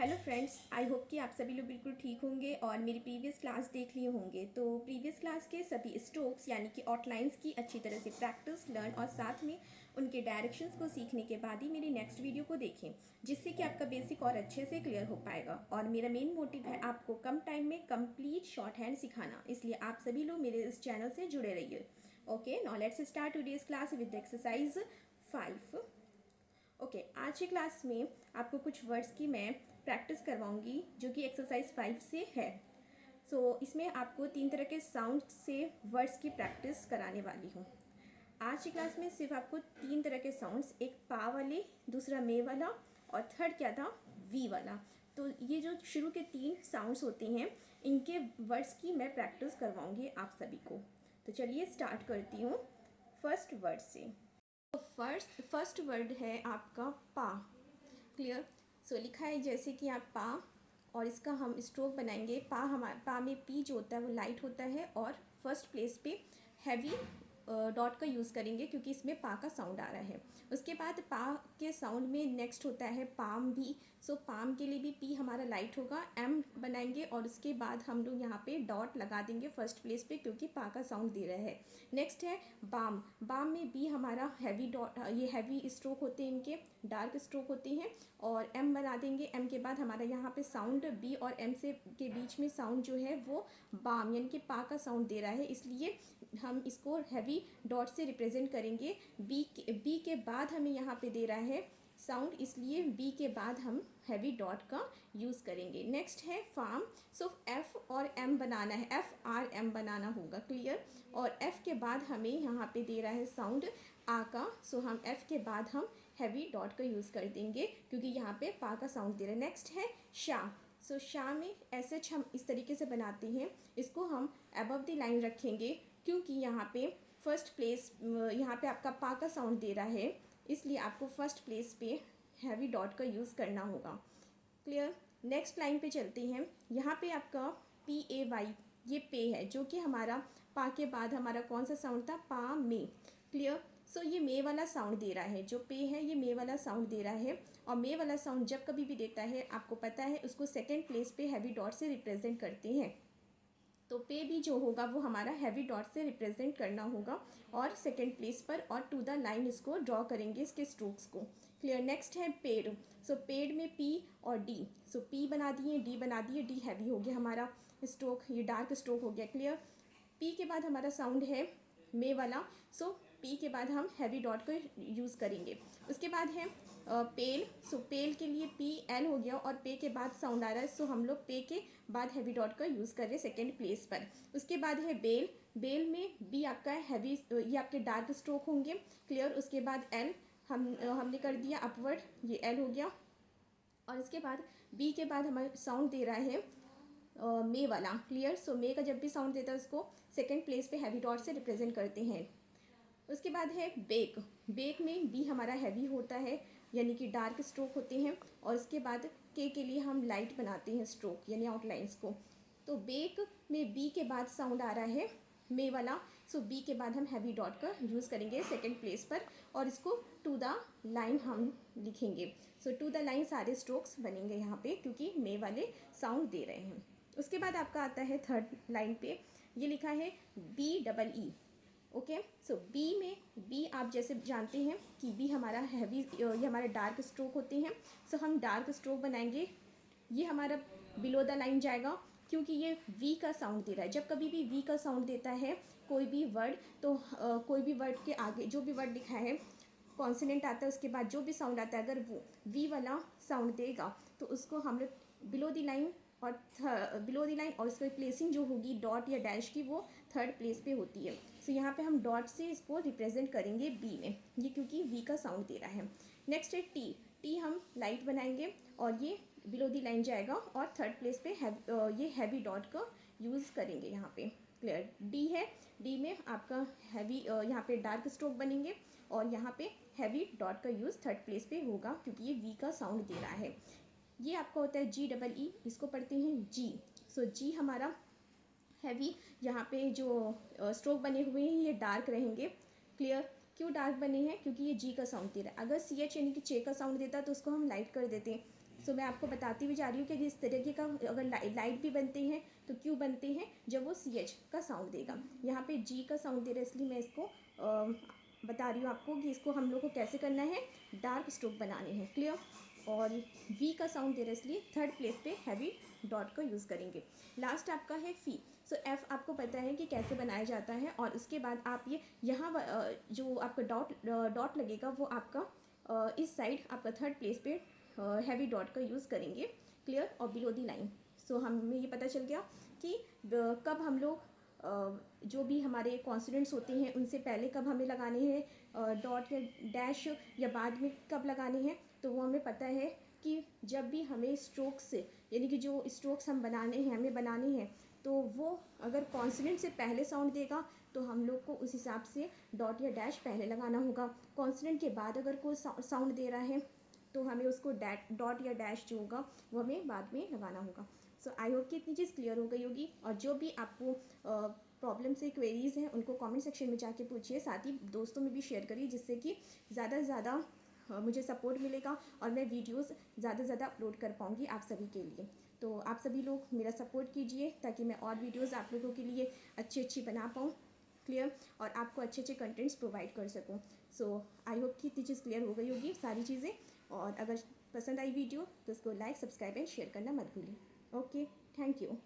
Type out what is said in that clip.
Hello friends, I hope कि आप सभी लोग बिल्कुल ठीक होंगे और मेरी प्रीवियस क्लास देख लिए होंगे। तो प्रीवियस क्लास के सभी स्ट्रोक्स यानी कि आउटलाइंस की अच्छी तरह से प्रैक्टिस लर्न और साथ में उनके डायरेक्शंस को सीखने के बाद ही मेरी नेक्स्ट वीडियो को देखें, जिससे कि आपका बेसिक और अच्छे से क्लियर हो पाएगा। और मेरा मेन मोटिव है आपको कम टाइम में कंप्लीट शॉर्ट हैंड सिखाना, इसलिए आप सभी लोग मेरे इस चैनल से जुड़े रहिए। Okay, now let's start today's class with exercise 5। Okay, आज की क्लास में आपको कुछ वर्ड्स की मैं प्रैक्टिस करवाऊंगी जो कि एक्सरसाइज 5 से है। इसमें आपको 3 तरह के साउंड से वर्ड्स की प्रैक्टिस कराने वाली हूँ। आज की क्लास में सिर्फ आपको 3 तरह के साउंड्स, एक पा वाले, दूसरा मे वाला और थर्ड क्या था, वी वाला। तो ये जो शुरू के 3 साउंड्स होते हैं, इनके वर्ड्स की मैं प्रैक्टिस करवाऊंगी आप सभी को। तो चलिए स्टार्ट करती हूँ फर्स्ट वर्ड से। तो फर्स्ट वर्ड है आपका पा। क्लियर। लिखा है जैसे कि आप पा, और इसका हम स्ट्रोक बनाएंगे। पा में पी जो होता है वो लाइट होता है और फर्स्ट प्लेस पे हैवी डॉट का यूज़ करेंगे क्योंकि इसमें पा का साउंड आ रहा है। उसके बाद पा के साउंड में नेक्स्ट होता है पाम भी। पाम के लिए भी पी हमारा लाइट होगा, एम बनाएंगे और उसके बाद हम लोग यहाँ पे डॉट लगा देंगे फर्स्ट प्लेस पे क्योंकि पा का साउंड दे रहा है। नेक्स्ट है बाम। बाम में बी हमारा हैवी डॉट, ये हैवी स्ट्रोक होते हैं, इनके डार्क स्ट्रोक होते हैं। और एम बना देंगे। एम के बाद हमारा यहाँ पे साउंड बी और एम से के बीच में साउंड जो है वो बाम यानी कि पा का साउंड दे रहा है, इसलिए हम इसको हैवी डॉट से रिप्रेजेंट करेंगे। बी के बाद हमें यहाँ पे दे रहा है साउंड, इसलिए बी के बाद हम हैवी डॉट का यूज़ करेंगे। नेक्स्ट है फार्म। एफ और एम बनाना है, एफ आर एम बनाना होगा। क्लियर। और एफ के बाद हमें यहाँ पे दे रहा है साउंड आ का, हम एफ के बाद हम हैवी डॉट का यूज़ कर देंगे क्योंकि यहाँ पे पा का साउंड दे रहा है। नेक्स्ट है शाह। शाह में एस एच हम इस तरीके से बनाते हैं, इसको हम अबव द लाइन रखेंगे क्योंकि यहाँ पे फर्स्ट प्लेस, यहाँ पे आपका पा का साउंड दे रहा है, इसलिए आपको फर्स्ट प्लेस पे हैवी डॉट का यूज़ करना होगा। क्लियर। नेक्स्ट लाइन पे चलते हैं। यहाँ पे आपका पी ए वाई, ये पे है जो कि हमारा पा के बाद हमारा कौन सा साउंड था, पा में। क्लियर। ये मे वाला साउंड दे रहा है, जो पे है ये मे वाला साउंड दे रहा है। और मे वाला साउंड जब कभी भी देता है आपको पता है उसको सेकेंड प्लेस पे हैवी डॉट से रिप्रेजेंट करते हैं। तो पे भी जो होगा वो हमारा हैवी डॉट से रिप्रेजेंट करना होगा और सेकेंड प्लेस पर, और टू द लाइन इसको ड्रॉ करेंगे इसके स्ट्रोक्स को। क्लियर। नेक्स्ट है पेड़। पेड़ में पी और डी। पी बना दिए, डी बना दिए, डी हैवी हो गया हमारा स्ट्रोक, ये डार्क स्ट्रोक हो गया। क्लियर। पी के बाद हमारा साउंड है मे वाला, पी के बाद हम हैवी डॉट को यूज़ करेंगे। उसके बाद है पेल। पेल के लिए पी एल हो गया और पे के बाद साउंड आ रहा है, हम लोग पे के बाद हैवी डॉट का यूज़ कर रहे हैं सेकेंड प्लेस पर। उसके बाद है बेल। बेल में बी आपका हैवी, ये आपके डार्क स्ट्रोक होंगे। क्लियर। उसके बाद एल हमने कर दिया अपवर्ड, ये एल हो गया। और इसके बाद बी के बाद हमारा साउंड दे रहा है मे वाला। क्लियर। मे का जब भी साउंड देता है उसको सेकेंड प्लेस पे हैवी डॉट से रिप्रेजेंट करते हैं। उसके बाद है बेक। बेक में बी हमारा हैवी होता है यानी कि डार्क स्ट्रोक होते हैं। और उसके बाद के लिए हम लाइट बनाते हैं स्ट्रोक यानी आउटलाइंस को। तो बेक में बी के बाद साउंड आ रहा है मे वाला, बी के बाद हम हैवी डॉट का यूज़ करेंगे सेकेंड प्लेस पर और इसको टू द लाइन हम लिखेंगे। टू द लाइन सारे स्ट्रोक्स बनेंगे यहाँ पे क्योंकि मे वाले साउंड दे रहे हैं। उसके बाद आपका आता है थर्ड लाइन पे, ये लिखा है B double E. Okay. B में बी आप जैसे जानते हैं कि बी हमारा हैवी, ये हमारे डार्क स्ट्रोक होते हैं। हम डार्क स्ट्रोक बनाएंगे, ये हमारा बिलो द लाइन जाएगा क्योंकि ये वी का साउंड दे रहा है। जब कभी भी वी का साउंड देता है कोई भी वर्ड, तो कोई भी वर्ड के आगे जो भी वर्ड लिखा है कॉन्सोनेंट आता है, उसके बाद जो भी साउंड आता है अगर वो वी वाला साउंड देगा तो उसको हम लोग बिलो द लाइन और बिलो द लाइन, और उसकी प्लेसिंग जो होगी डॉट या डैश की वो थर्ड प्लेस पे होती है। यहाँ पे हम डॉट से इसको रिप्रेजेंट करेंगे बी में, ये क्योंकि वी का साउंड दे रहा है। नेक्स्ट है टी। टी हम लाइट बनाएंगे और ये बिलो दी लाइन जाएगा और थर्ड प्लेस पे ये हैवी डॉट का यूज़ करेंगे यहाँ पे। क्लियर। डी है। डी में आपका हैवी, यहाँ पे डार्क स्ट्रोक बनेंगे और यहाँ पे हैवी डॉट का यूज़ थर्ड प्लेस पे होगा क्योंकि ये वी का साउंड दे रहा है। ये आपका होता है जी डबल ई, इसको पढ़ते हैं जी। जी हमारा हैवी, यहाँ पे जो स्ट्रोक बने हुए हैं ये डार्क रहेंगे। क्लियर। क्यों डार्क बने हैं, क्योंकि ये जी का साउंड दे रहा है। अगर सी एच यानी कि चे का साउंड देता तो उसको हम लाइट कर देते, सो मैं आपको बताती हुई जा रही हूँ कि इस तरीके का अगर लाइट भी बनते हैं तो क्यों बनते हैं, जब वो CH का साउंड देगा। यहाँ पे G का साउंड दे रहा है, इसलिए मैं इसको बता रही हूँ आपको कि इसको हम लोग को कैसे करना है, डार्क स्ट्रोक बनाने हैं, क्लियर। और V का साउंड दे रहा है, इसलिए थर्ड प्लेस पे हैवी डॉट का यूज़ करेंगे। लास्ट आपका है फी। सो F आपको पता है कि कैसे बनाया जाता है, और उसके बाद आप ये यहाँ जो आपका डॉट लगेगा वो आपका इस साइड आपका थर्ड प्लेस पे हैवी डॉट का यूज़ करेंगे, क्लियर। और बिलो दी लाइन। सो हमें ये पता चल गया कि कब हम लोग जो भी हमारे कॉन्सोनेंट्स होते हैं उनसे पहले कब हमें लगाने हैं डॉट या डैश, या बाद में कब लगाने हैं। तो वो हमें पता है कि जब भी हमें स्ट्रोक्स यानी कि जो स्ट्रोक्स हम हमें बनाने हैं, तो वो अगर कॉन्सोनेंट से पहले साउंड देगा तो हम लोग को उस हिसाब से डॉट या डैश पहले लगाना होगा। कॉन्सोनेंट के बाद अगर कोई साउंड दे रहा है तो हमें उसको डॉट या डैश जो होगा वो हमें बाद में लगाना होगा। सो आई होप कि इतनी चीज़ क्लियर हो गई होगी। और जो भी आपको प्रॉब्लम से क्वेरीज़ हैं उनको कमेंट सेक्शन में जाके पूछिए, साथ ही दोस्तों में भी शेयर करिए, जिससे कि ज़्यादा से ज़्यादा मुझे सपोर्ट मिलेगा और मैं वीडियोस ज़्यादा से ज़्यादा अपलोड कर पाऊँगी आप सभी के लिए। तो आप सभी लोग मेरा सपोर्ट कीजिए ताकि मैं और वीडियोस आप लोगों के लिए अच्छी बना पाऊँ, क्लियर, और आपको अच्छे कंटेंट्स प्रोवाइड कर सकूँ। सो आई होप कि इतनी चीज़ क्लियर हो गई होगी सारी चीज़ें। और अगर पसंद आई वीडियो तो उसको लाइक, सब्सक्राइब एंड शेयर करना मत भूलिए। Okay, thank you.